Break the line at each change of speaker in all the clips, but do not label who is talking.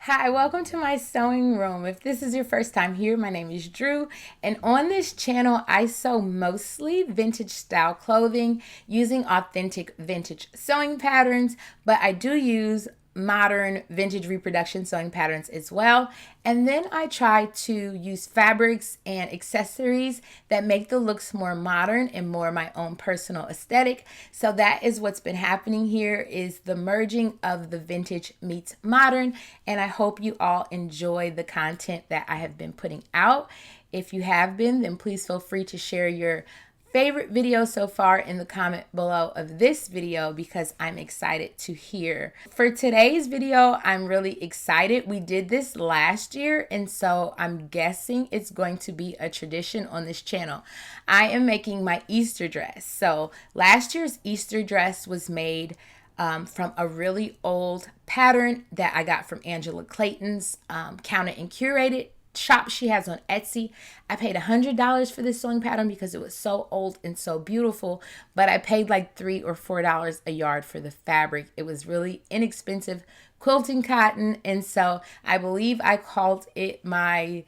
Hi, welcome to my sewing room. If this is your first time here, my name is Drew, and on this channel, I sew mostly vintage style clothing using authentic vintage sewing patterns, but I do use modern vintage reproduction sewing patterns as well. And then I try to use fabrics and accessories that make the looks more modern and more my own personal aesthetic. So that is what's been happening here, is the merging of the vintage meets modern. And I hope you all enjoy the content that I have been putting out. If you have been, then please feel free to share your favorite video so far in the comment below of this video, because I'm excited to hear. For today's video, I'm really excited. We did this last year, and so I'm guessing it's going to be a tradition on this channel. I am making my Easter dress. So last year's Easter dress was made from a really old pattern that I got from Angela Clayton's Counted and Curated shop she has on Etsy. I paid $100 for this sewing pattern because it was so old and so beautiful, but I paid like $3 or $4 a yard for the fabric. It was really inexpensive quilting cotton, and so I believe I called it my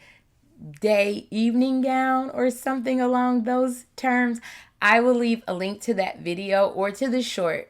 day evening gown or something along those terms. I will leave a link to that video or to the short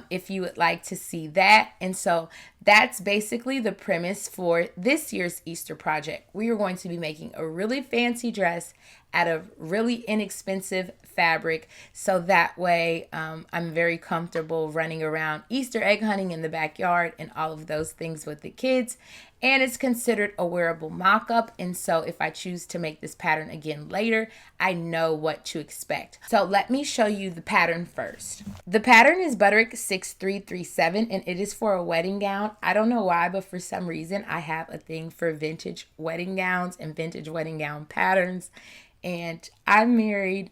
if you would like to see that. And so that's basically the premise for this year's Easter project. We are going to be making a really fancy dress out of really inexpensive fabric, so that way I'm very comfortable running around Easter egg hunting in the backyard and all of those things with the kids. And it's considered a wearable mock-up, and so if I choose to make this pattern again later, I know what to expect. So let me show you the pattern first. The pattern is Butterick 6337, and it is for a wedding gown. I don't know why, but for some reason I have a thing for vintage wedding gowns and vintage wedding gown patterns. And I'm married,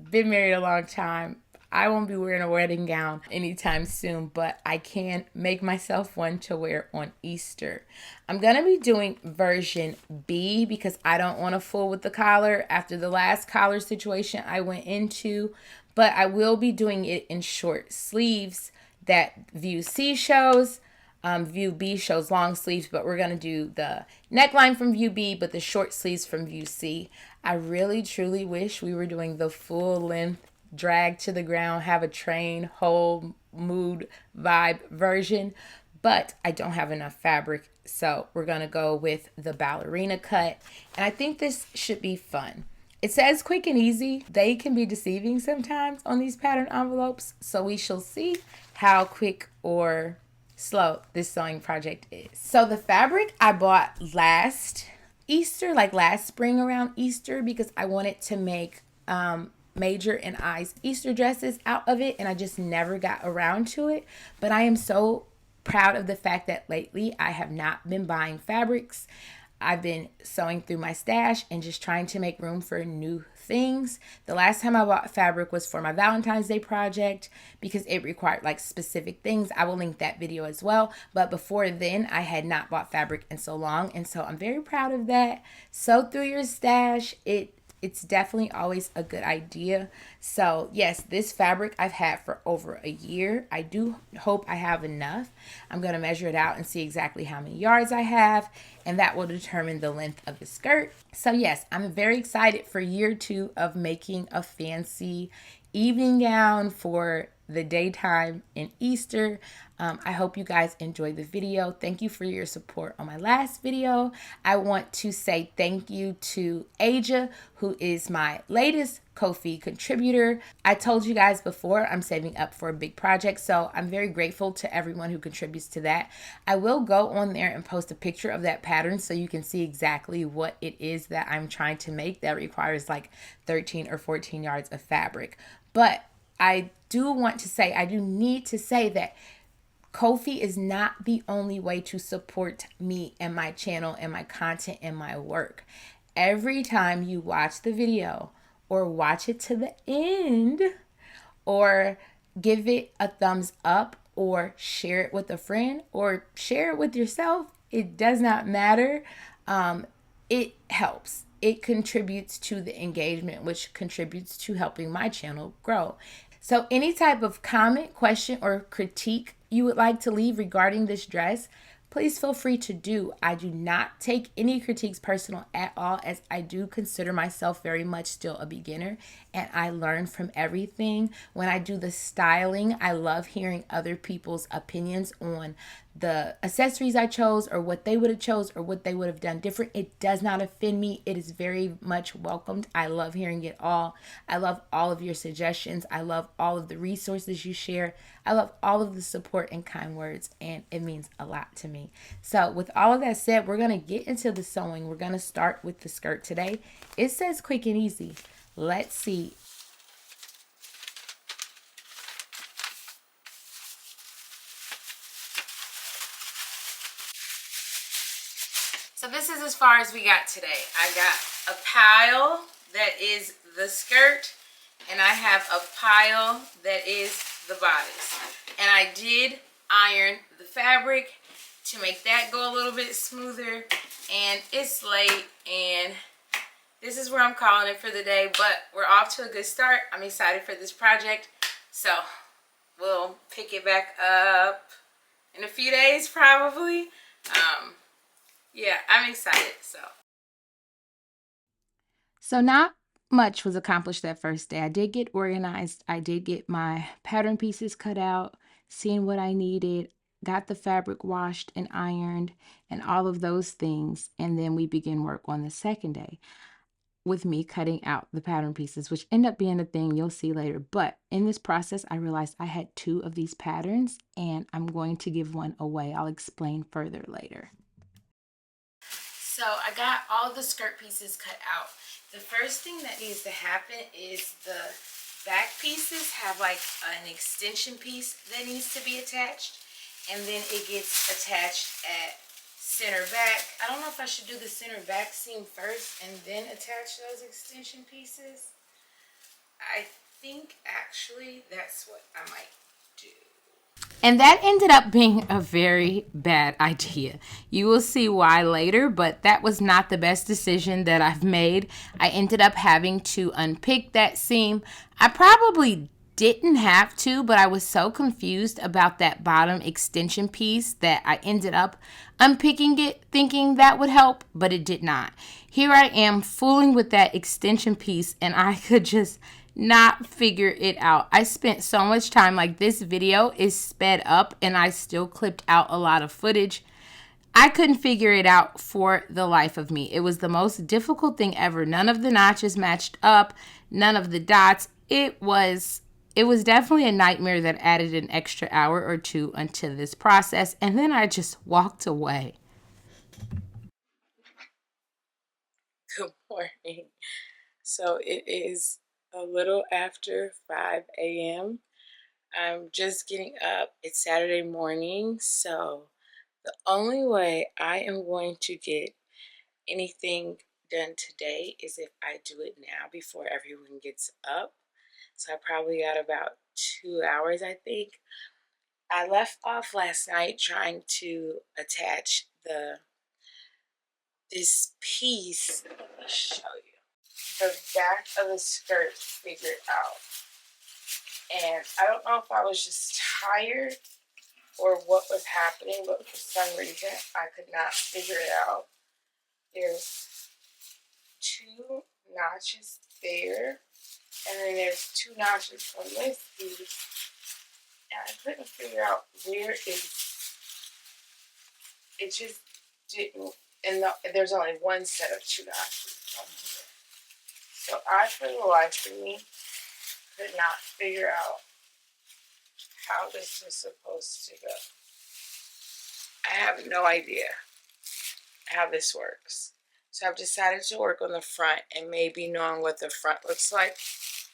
been married a long time. I won't be wearing a wedding gown anytime soon, but I can make myself one to wear on Easter. I'm going to be doing version B because I don't want to fool with the collar after the last collar situation I went into, but I will be doing it in short sleeves that view C shows. View B shows long sleeves, but we're going to do the neckline from view B, but the short sleeves from view C. I really, truly wish we were doing the full length drag to the ground, have a train, whole mood vibe version, but I don't have enough fabric, so we're going to go with the ballerina cut, and I think this should be fun. It says quick and easy. They can be deceiving sometimes on these pattern envelopes, so we shall see how quick or slow this sewing project is. So the fabric I bought last Easter, like last spring around Easter, because I wanted to make Major and I's Easter dresses out of it, and I just never got around to it. But I am so proud of the fact that lately I have not been buying fabrics. I've been sewing through my stash and just trying to make room for new things. The last time I bought fabric was for my Valentine's Day project because it required like specific things. I will link that video as well. But before then, I had not bought fabric in so long, and so I'm very proud of that. Sew through your stash. It's definitely always a good idea. So yes, this fabric I've had for over a year. I do hope I have enough. I'm going to measure it out and see exactly how many yards I have, and that will determine the length of the skirt. So yes, I'm very excited for year 2 of making a fancy evening gown for the daytime in Easter. I hope you guys enjoyed the video. Thank you for your support on my last video. I want to say thank you to Aja, who is my latest Ko-fi contributor. I told you guys before I'm saving up for a big project, so I'm very grateful to everyone who contributes to that. I will go on there and post a picture of that pattern so you can see exactly what it is that I'm trying to make that requires like 13 or 14 yards of fabric. But I do need to say that Ko-fi is not the only way to support me and my channel and my content and my work. Every time you watch the video or watch it to the end or give it a thumbs up or share it with a friend or share it with yourself, it does not matter. It helps. It contributes to the engagement, which contributes to helping my channel grow. So any type of comment, question, or critique you would like to leave regarding this dress, please feel free to do. I do not take any critiques personal at all, as I do consider myself very much still a beginner and I learn from everything. When I do the styling, I love hearing other people's opinions on the accessories I chose or what they would have chose or what they would have done different. It does not offend me. It is very much welcomed. I love hearing it all. I love all of your suggestions. I love all of the resources you share. I love all of the support and kind words, and it means a lot to me. So with all of that said, we're going to get into the sewing. We're going to start with the skirt today. It says quick and easy. Let's see. So this is as far as we got today. I got a pile that is the skirt, and I have a pile that is the bodice. And I did iron the fabric to make that go a little bit smoother. And it's late, and this is where I'm calling it for the day, but we're off to a good start. I'm excited for this project. So we'll pick it back up in a few days probably. Yeah, I'm excited. So not much was accomplished that first day. I did get organized. I did get my pattern pieces cut out, seeing what I needed, got the fabric washed and ironed, and all of those things. And then we begin work on the second day with me cutting out the pattern pieces, which end up being a thing you'll see later. But in this process, I realized I had 2 of these patterns, and I'm going to give one away. I'll explain further later. So I got all the skirt pieces cut out. The first thing that needs to happen is the back pieces have like an extension piece that needs to be attached, and then it gets attached at center back. I don't know if I should do the center back seam first and then attach those extension pieces. I think actually that's what I might do. And that ended up being a very bad idea. You will see why later, but that was not the best decision that I've made. I ended up having to unpick that seam. I probably didn't have to, but I was so confused about that bottom extension piece that I ended up unpicking it, thinking that would help, but it did not. Here I am fooling with that extension piece, and I could just not figure it out. I spent so much time, like this video is sped up and I still clipped out a lot of footage. I couldn't figure it out for the life of me. It was the most difficult thing ever. None of the notches matched up, none of the dots. It was definitely a nightmare that added an extra hour or 2 until this process, and then I just walked away. Good morning. So it is a little after 5 a.m. I'm just getting up. It's Saturday morning, so the only way I am going to get anything done today is if I do it now before everyone gets up. So I probably got about 2 hours, I think. I left off last night trying to attach this piece. I'll show you. The back of the skirt figured out. And I don't know if I was just tired or what was happening, but for some reason I could not figure it out. There's 2 notches there, and then there's 2 notches on this piece, and I couldn't figure out where it just didn't, and there's only one set of 2 notches on here. So I, for the life of me, could not figure out how this was supposed to go. I have no idea how this works. So I've decided to work on the front, and maybe knowing what the front looks like,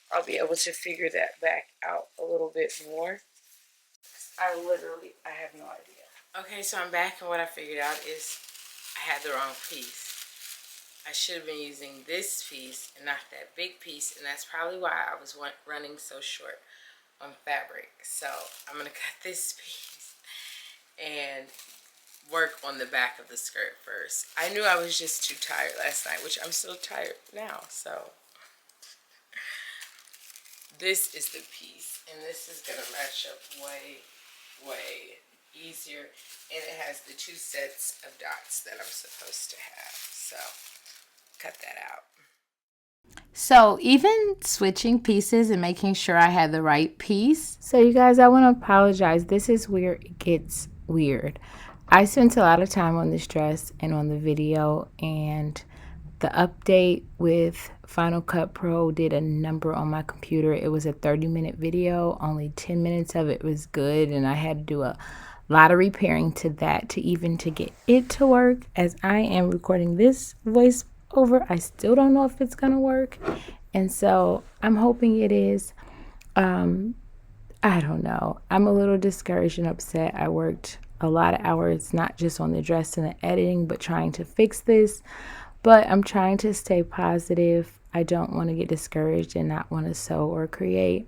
I'll be able to figure that back out a little bit more. I have no idea. Okay, so I'm back, and what I figured out is I had the wrong piece. I should have been using this piece and not that big piece, and that's probably why I was running so short on fabric. So I'm going to cut this piece and work on the back of the skirt first. I knew I was just too tired last night, which I'm still tired now. So this is the piece, and this is going to match up way, way easier, and it has the 2 sets of dots that I'm supposed to have. So cut that out. So even switching pieces and making sure I had the right piece. So you guys, I want to apologize. This is where it gets weird. I spent a lot of time on this dress and on the video, and the update with Final Cut Pro did a number on my computer. It was a 30-minute video. Only 10 minutes of it was good, and I had to do a lot of repairing to that to get it to work. As I am recording this voice over, I still don't know if it's gonna work, and so I'm hoping it is. I don't know, I'm a little discouraged and upset. I worked a lot of hours, not just on the dress and the editing, but trying to fix this. But I'm trying to stay positive. I don't want to get discouraged and not want to sew or create.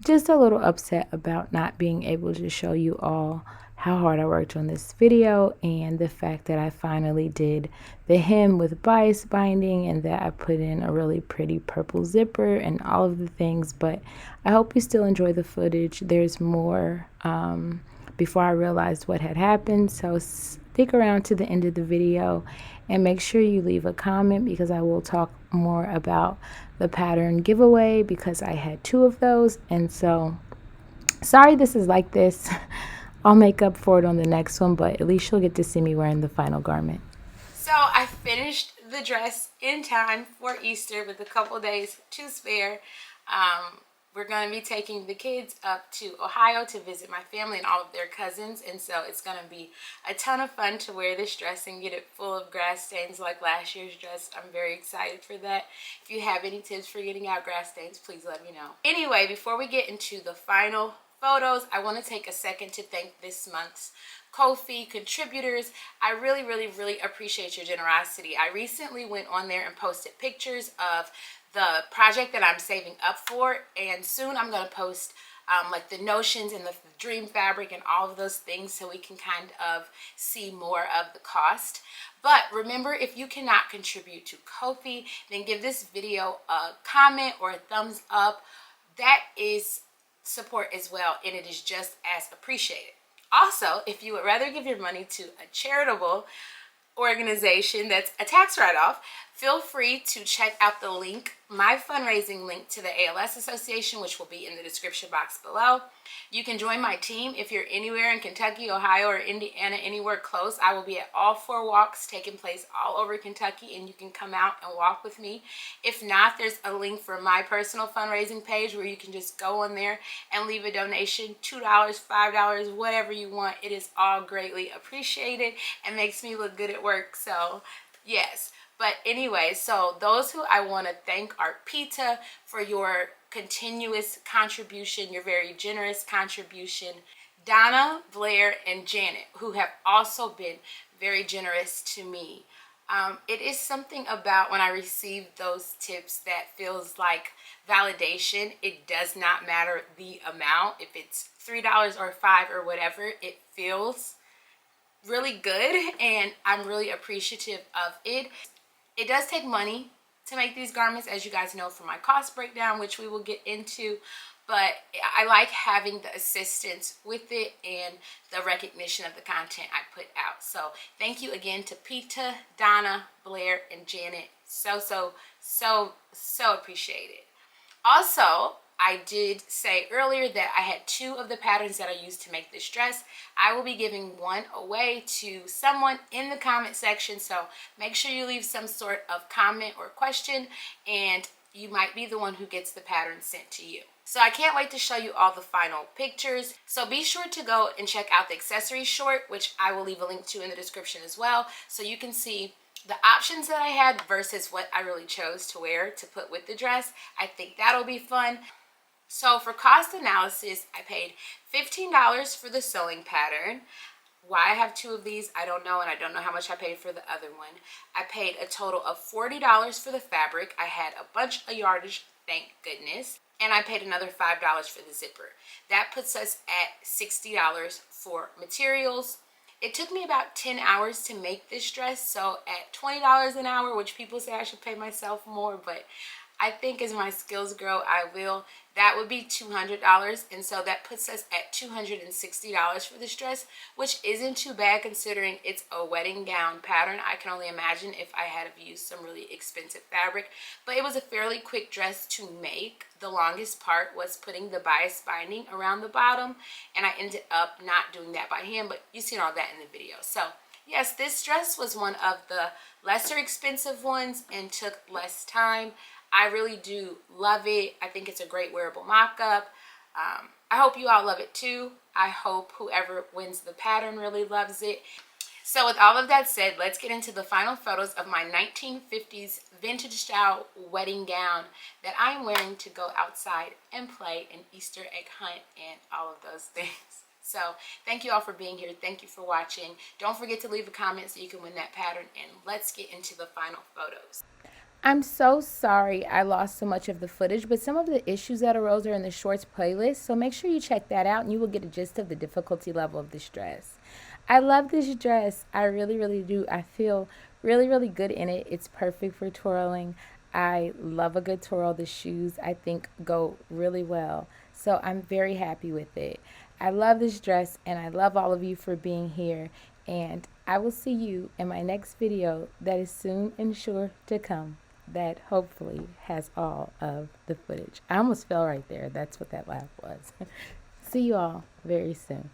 Just a little upset about not being able to show you all how hard I worked on this video, and the fact that I finally did the hem with bias binding, and that I put in a really pretty purple zipper and all of the things. But I hope you still enjoy the footage. There's more before I realized what had happened, so stick around to the end of the video and make sure you leave a comment, because I will talk more about the pattern giveaway, because I had 2 of those. And so sorry this is like this. I'll make up for it on the next one, but at least you'll get to see me wearing the final garment. So I finished the dress in time for Easter with a couple days to spare. We're going to be taking the kids up to Ohio to visit my family and all of their cousins, and so it's going to be a ton of fun to wear this dress and get it full of grass stains like last year's dress. I'm very excited for that. If you have any tips for getting out grass stains, please let me know. Anyway, before we get into the final photos, I want to take a second to thank this month's Ko-fi contributors. I really appreciate your generosity. I recently went on there and posted pictures of the project that I'm saving up for, and soon I'm going to post like the notions and the dream fabric and all of those things, so we can kind of see more of the cost. But remember, if you cannot contribute to Ko-fi, then give this video a comment or a thumbs up. That is support as well, and it is just as appreciated. Also, if you would rather give your money to a charitable organization that's a tax write-off, feel free to check out the link, my fundraising link to the ALS Association, which will be in the description box below. You can join my team if you're anywhere in Kentucky, Ohio, or Indiana, anywhere close. I will be at all 4 walks taking place all over Kentucky, and you can come out and walk with me. If not, there's a link for my personal fundraising page where you can just go on there and leave a donation, $2, $5, whatever you want. It is all greatly appreciated and makes me look good at work, so yes. But anyway, so those who I want to thank are Peta for your continuous contribution, your very generous contribution, Donna, Blair, and Janet, who have also been very generous to me. It is something about when I receive those tips that feels like validation. It does not matter the amount. If it's $3 or $5 or whatever, it feels really good, and I'm really appreciative of it. It does take money to make these garments, as you guys know from my cost breakdown, which we will get into, but I like having the assistance with it and the recognition of the content I put out. So thank you again to Peta, Donna, Blair, and Janet. So appreciate it. Also, I did say earlier that I had 2 of the patterns that I used to make this dress. I will be giving one away to someone in the comment section, so make sure you leave some sort of comment or question, and you might be the one who gets the pattern sent to you. So I can't wait to show you all the final pictures. So be sure to go and check out the accessories short, which I will leave a link to in the description as well, so you can see the options that I had versus what I really chose to wear to put with the dress. I think that'll be fun. So for cost analysis, I paid $15 for the sewing pattern. Why I have 2 of these, I don't know, and I don't know how much I paid for the other one. I paid a total of $40 for the fabric. I had a bunch of yardage, thank goodness. And I paid another $5 for the zipper. That puts us at $60 for materials. It took me about 10 hours to make this dress, so at $20 an hour, which people say I should pay myself more, but I think as my skills grow, I will that would be $200, and so that puts us at $260 for this dress, which isn't too bad considering it's a wedding gown pattern. I can only imagine if I had used some really expensive fabric, but it was a fairly quick dress to make. The longest part was putting the bias binding around the bottom, and I ended up not doing that by hand, but you've seen all that in the video. So yes, this dress was one of the lesser expensive ones and took less time. I really do love it. I think it's a great wearable mock-up. I hope you all love it too. I hope whoever wins the pattern really loves it. So with all of that said, let's get into the final photos of my 1950s vintage style wedding gown that I'm wearing to go outside and play an Easter egg hunt and all of those things. So thank you all for being here. Thank you for watching. Don't forget to leave a comment so you can win that pattern, and let's get into the final photos. I'm so sorry I lost so much of the footage, but some of the issues that arose are in the shorts playlist, so make sure you check that out and you will get a gist of the difficulty level of this dress. I love this dress. I really, really do. I feel really, really good in it. It's perfect for twirling. I love a good twirl. The shoes, I think, go really well, so I'm very happy with it. I love this dress, and I love all of you for being here, and I will see you in my next video that is soon and sure to come, that hopefully has all of the footage. I almost fell right there. That's what that laugh was. See you all very soon.